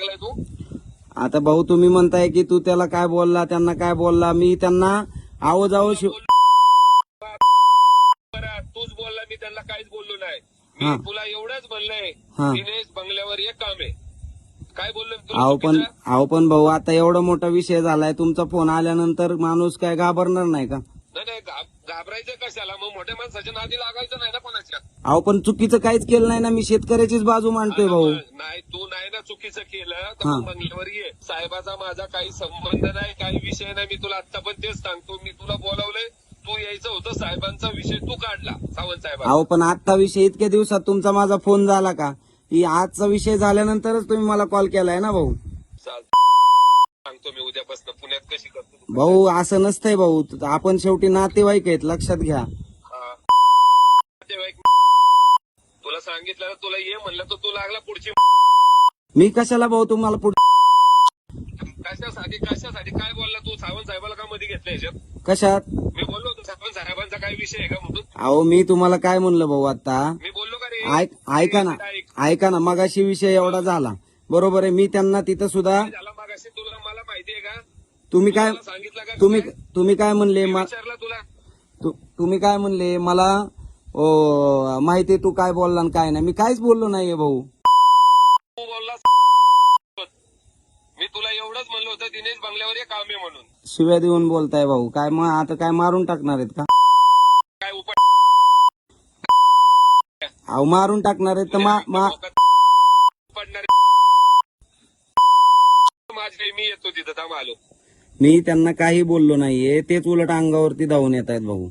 लागलाय तू? आता भाऊ तुम्ही म्हणताय की तू त्याला काय बोलला, त्यांना काय बोलला, मी त्यांना आवाज बरं, तूच बोलला, मी त्यांना काहीच बोललो नाही. हा. मी तुला एवढंच म्हणलंय, हा. दिनेश बंगल्यावर एक काम आहे. काय बोललो मी अहो तुला? पण भाऊ आता एवढा मोठा विषय झालाय, तुमचा फोन आल्यानंतर माणूस काय घाबरणार नाही का? नाही घाबरायचं कशाला? मग मोठ्या माणसाच्या नादी लागायचं नाही ना कोणाच्या. अहो पण चुकीचं काहीच केलं नाही ना, मी शेतकऱ्याचीच बाजू मांडतोय भाऊ. नाही, तू नाही ना चुकीचं केलं तर हा. मग बंगल्यावर ये. साहेबाचा माझा काही संबंध नाही, काही विषय नाही. मी तुला आता पण तेच सांगतो, मी तुला बोलावलंय, तू यायचं होतं. साहेबांचा विषय तू काढला, सावंत साहेबांचा. अहो पण आजचा विषय इतक्या दिवसात तुमचा माझा फोन झाला का? ही आजचा विषय झाल्यानंतरच तुम्ही मला कॉल केलाय ना भाऊ. सांगतो मी उद्यापासून पुण्यात कशी करतो तू. भाऊ असं नसतंय भाऊ, आपण शेवटी नातेवाईक आहेत, लक्षात घ्या. हा. तुला सांगितलं ना, तुला ये म्हणलं तर तू लागला पुढची. मी कशाला भाऊ तुम्हाला कशासाठी काय बोलला तू? सावंत साहेबाला का मध्ये घेतलं याच्यात? कशात? मी बोललो होतो सावंत साहेबांचा काय विषय आहे का म्हणून. अहो मी तुम्हाला काय म्हणलं भाऊ आता? मी बोललो का रे? ऐका ना मगाशी विषय एवढा झाला, बरोबर आहे. मी त्यांना तिथं सुद्धा झाला मागाशी, तुला मला माहितीये का? तुम्ही काय सांगितलं का? तुम्ही काय म्हणले विचारलं तुला? तुम्ही काय म्हणले मला? माहिती तू काय बोलला आणि काय नाही. मी काहीच बोललो नाहीये भाऊ. तू बोलला. मी तुला एवढंच म्हणलं होतं, दिनेश बंगल्यावर एक काम आहे म्हणून. शिव्या देऊन बोलताय भाऊ. काय मग आता काय मारून टाकणार आहेत का? काय उपाय अहो मारून टाकणार आहेत तर पडणार माझे. मी येतो तिथं, थांब आलो. मी त्यांना काही बोललो नाहीये, तेच उलट अंगावरती धावून येत आहेत भाऊ.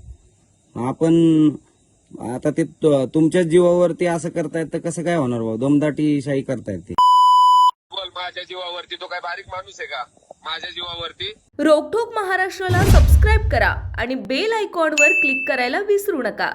आपण आता ते तुमच्याच जीवावरती असं करतायत तर कसं काय होणार भाऊ? दमदाटी शाही करतायत ते. बोल, माझ्या जीवावरती तो काय बारीक माणूस आहे का? माझ्या जीवावरती. रोकठोक महाराष्ट्राला सबस्क्राईब करा आणि बेल आयकॉनवर क्लिक करायला विसरू नका.